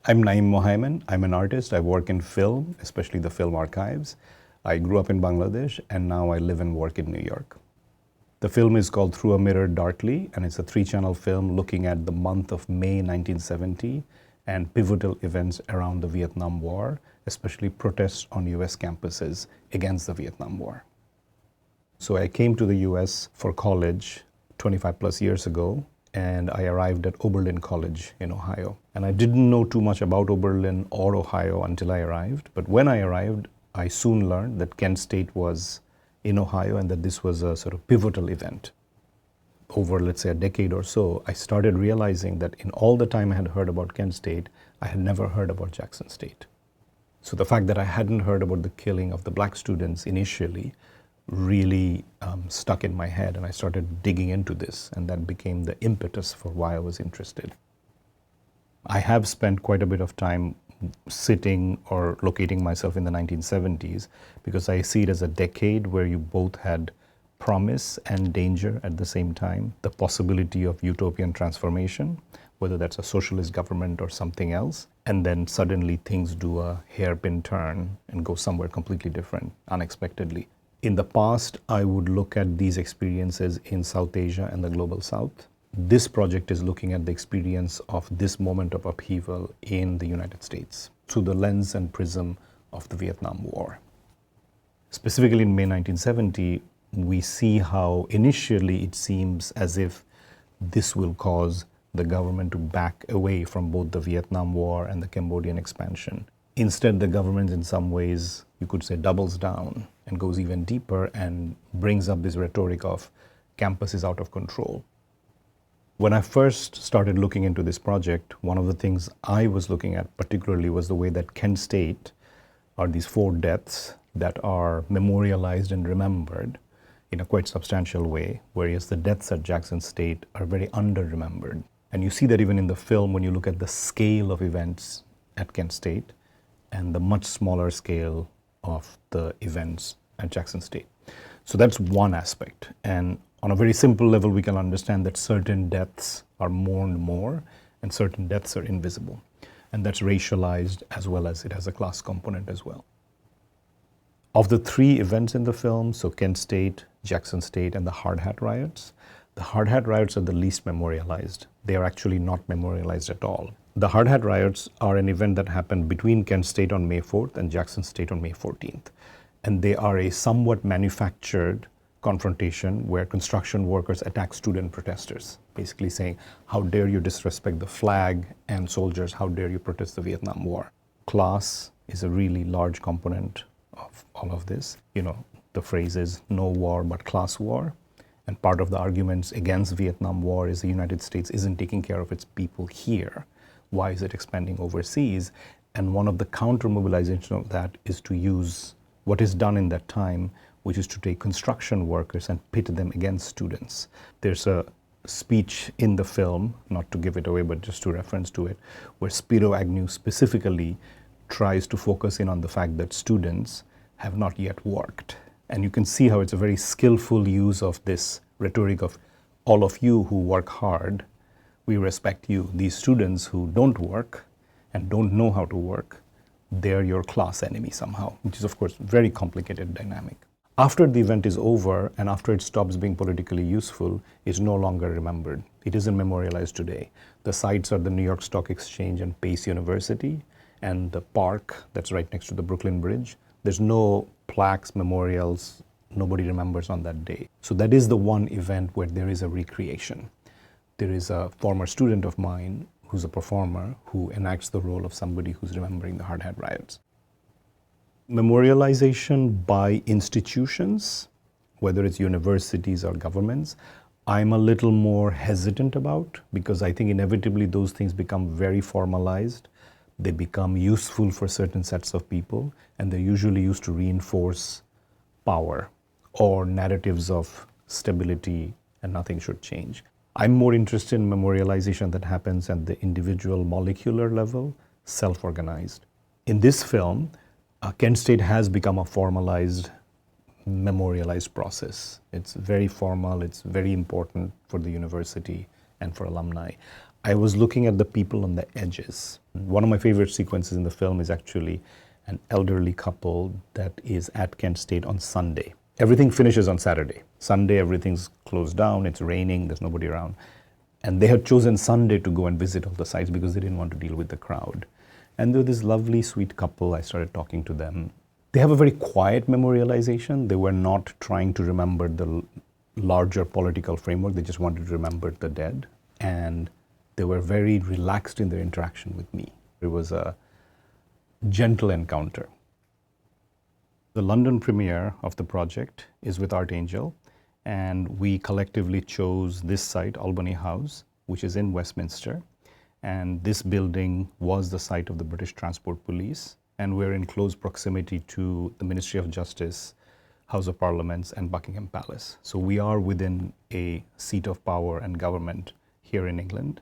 I'm Naeem Mohaiemen. I'm an artist. I work in film, especially the film archives. I grew up in Bangladesh and now I live and work in New York. The film is called Through a Mirror, Darkly, and it's a 3-channel film looking at the month of May 1970 and pivotal events around the Vietnam War, especially protests on US campuses against the Vietnam War. So I came to the US for college 25 plus years ago, and I arrived at Oberlin College in Ohio. And I didn't know too much about Oberlin or Ohio until I arrived, but when I arrived, I soon learned that Kent State was in Ohio and that this was a sort of pivotal event. Over, let's say, a decade or so, I started realizing that in all the time I had heard about Kent State, I had never heard about Jackson State. So the fact that I hadn't heard about the killing of the black students initially really stuck in my head, and I started digging into this, and that became the impetus for why I was interested. I have spent quite a bit of time sitting or locating myself in the 1970s because I see it as a decade where you both had promise and danger at the same time, the possibility of utopian transformation, whether that's a socialist government or something else, and then suddenly things do a hairpin turn and go somewhere completely different, unexpectedly. In the past, I would look at these experiences in South Asia and the Global South. This project is looking at the experience of this moment of upheaval in the United States through the lens and prism of the Vietnam War. Specifically in May 1970, we see how initially it seems as if this will cause the government to back away from both the Vietnam War and the Cambodian expansion. Instead, the government in some ways, you could say, doubles down and goes even deeper and brings up this rhetoric of campus is out of control. When I first started looking into this project, one of the things I was looking at particularly was the way that Kent State are these 4 deaths that are memorialized and remembered in a quite substantial way, whereas the deaths at Jackson State are very under-remembered. And you see that even in the film when you look at the scale of events at Kent State and the much smaller scale of the events at Jackson State. So that's one aspect. And on a very simple level, we can understand that certain deaths are mourned more and certain deaths are invisible. And that's racialized as well as it has a class component as well. Of the 3 events in the film, so Kent State, Jackson State, and the Hard Hat riots, the Hard Hat riots are the least memorialized. They are actually not memorialized at all. The Hard Hat riots are an event that happened between Kent State on May 4th and Jackson State on May 14th. And they are a somewhat manufactured confrontation where construction workers attack student protesters, basically saying, how dare you disrespect the flag and soldiers, how dare you protest the Vietnam War. Class is a really large component of all of this. You know, the phrase is no war but class war. And part of the arguments against Vietnam War is the United States isn't taking care of its people here. Why is it expanding overseas? And one of the counter-mobilization of that is to use what is done in that time, which is to take construction workers and pit them against students. There's a speech in the film, not to give it away, but just to reference to it, where Spiro Agnew specifically tries to focus in on the fact that students have not yet worked. And you can see how it's a very skillful use of this rhetoric of all of you who work hard, we respect you. These students who don't work and don't know how to work, they're your class enemy somehow, which is of course a very complicated dynamic. After the event is over and after it stops being politically useful, it's no longer remembered. It isn't memorialized today. The sites are the New York Stock Exchange and Pace University and the park that's right next to the Brooklyn Bridge. There's no plaques, memorials, nobody remembers on that day. So that is the one event where there is a recreation. There is a former student of mine who's a performer who enacts the role of somebody who's remembering the Hard Hat riots. Memorialization by institutions, whether it's universities or governments, I'm a little more hesitant about because I think inevitably those things become very formalized. They become useful for certain sets of people, and they're usually used to reinforce power or narratives of stability and nothing should change. I'm more interested in memorialization that happens at the individual molecular level, self-organized. In this film, Kent State has become a formalized, memorialized process. It's very formal, it's very important for the university and for alumni. I was looking at the people on the edges. One of my favorite sequences in the film is actually an elderly couple that is at Kent State on Sunday. Everything finishes on Saturday. Sunday, everything's closed down, it's raining, there's nobody around. And they had chosen Sunday to go and visit all the sites because they didn't want to deal with the crowd. And they were this lovely, sweet couple. I started talking to them. They have a very quiet memorialization. They were not trying to remember the larger political framework. They just wanted to remember the dead. And they were very relaxed in their interaction with me. It was a gentle encounter. The London premiere of the project is with Artangel, and we collectively chose this site, Albany House, which is in Westminster. And this building was the site of the British Transport Police, and we're in close proximity to the Ministry of Justice, House of Parliaments, and Buckingham Palace. So we are within a seat of power and government here in England.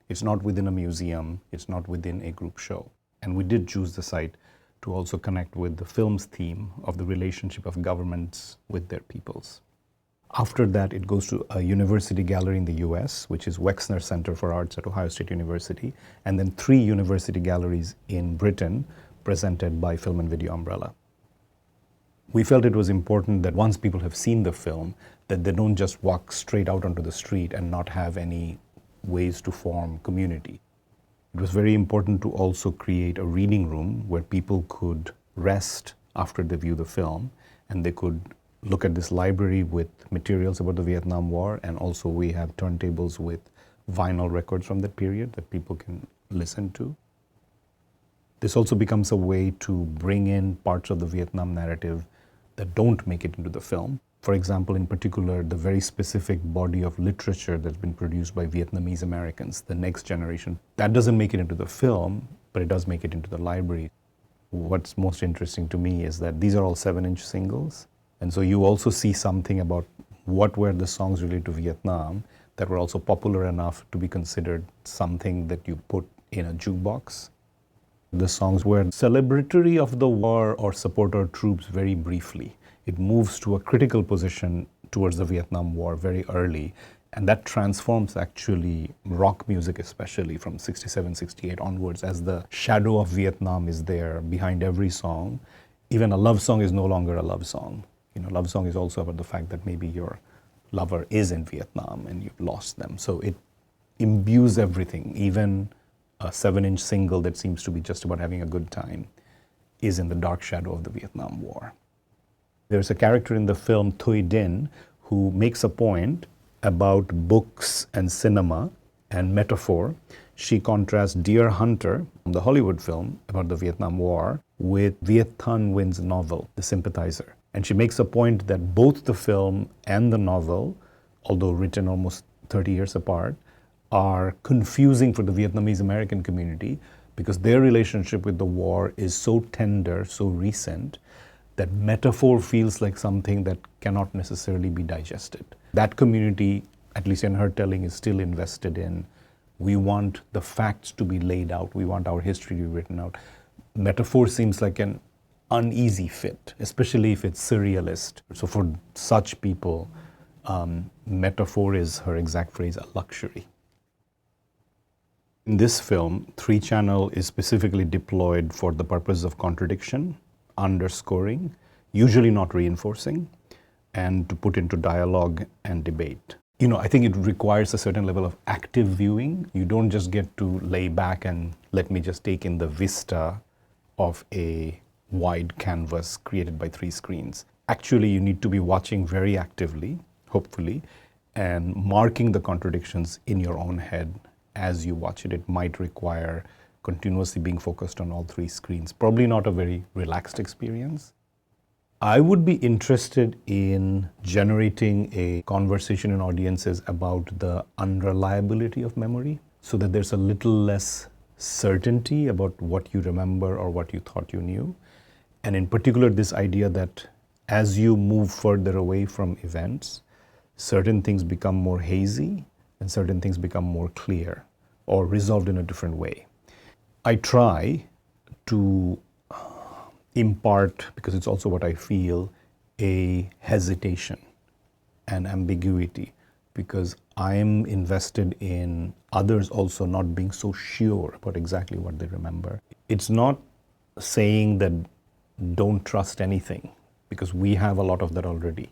It's not within a museum, it's not within a group show. And we did choose the site to also connect with the film's theme of the relationship of governments with their peoples. After that, it goes to a university gallery in the US, which is Wexner Center for Arts at Ohio State University, and then 3 university galleries in Britain presented by Film and Video Umbrella. We felt it was important that once people have seen the film, that they don't just walk straight out onto the street and not have any ways to form community. It was very important to also create a reading room where people could rest after they view the film, and they could look at this library with materials about the Vietnam War, and also we have turntables with vinyl records from that period that people can listen to. This also becomes a way to bring in parts of the Vietnam narrative that don't make it into the film. For example, in particular, the very specific body of literature that's been produced by Vietnamese Americans, the next generation. That doesn't make it into the film, but it does make it into the library. What's most interesting to me is that these are all 7-inch singles. And so you also see something about what were the songs related to Vietnam that were also popular enough to be considered something that you put in a jukebox. The songs were celebratory of the war or support our troops very briefly. It moves to a critical position towards the Vietnam War very early, and that transforms actually rock music, especially from 67, 68 onwards, as the shadow of Vietnam is there behind every song. Even a love song is no longer a love song. Love song is also about the fact that maybe your lover is in Vietnam and you've lost them. So it imbues everything. Even a 7-inch single that seems to be just about having a good time is in the dark shadow of the Vietnam War. There's a character in the film, Thuy Dinh, who makes a point about books and cinema and metaphor. She contrasts Deer Hunter, the Hollywood film about the Vietnam War, with Viet Thanh Nguyen's novel, The Sympathizer. And she makes a point that both the film and the novel, although written almost 30 years apart, are confusing for the Vietnamese American community because their relationship with the war is so tender, so recent, that metaphor feels like something that cannot necessarily be digested. That community, at least in her telling, is still invested in, we want the facts to be laid out, we want our history to be written out. Metaphor seems like an uneasy fit, especially if it's surrealist. So for such people, metaphor is, her exact phrase, a luxury. In this film, 3-channel is specifically deployed for the purpose of contradiction, underscoring, usually not reinforcing, and to put into dialogue and debate. I think it requires a certain level of active viewing. You don't just get to lay back and let me just take in the vista of a wide canvas created by 3 screens. Actually, you need to be watching very actively, hopefully, and marking the contradictions in your own head as you watch it. It might require continuously being focused on all 3 screens. Probably not a very relaxed experience. I would be interested in generating a conversation in audiences about the unreliability of memory so that there's a little less certainty about what you remember or what you thought you knew. And in particular, this idea that as you move further away from events, certain things become more hazy and certain things become more clear or resolved in a different way. I try to impart, because it's also what I feel, a hesitation and ambiguity, because I'm invested in others also not being so sure about exactly what they remember. It's not saying that don't trust anything, because we have a lot of that already.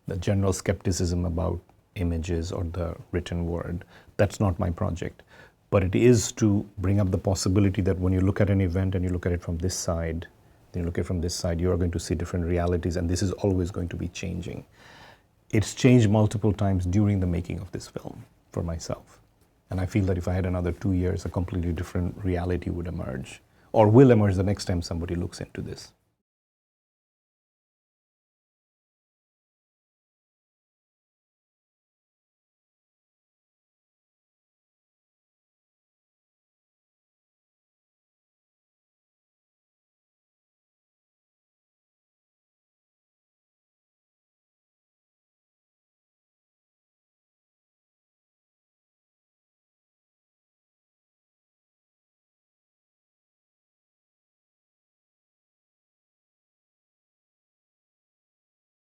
The general skepticism about images or the written word, that's not my project. But it is to bring up the possibility that when you look at an event and you look at it from this side, then you look at it from this side, you are going to see different realities, and this is always going to be changing. It's changed multiple times during the making of this film for myself. And I feel that if I had another 2 years, a completely different reality would emerge, or will emerge the next time somebody looks into this.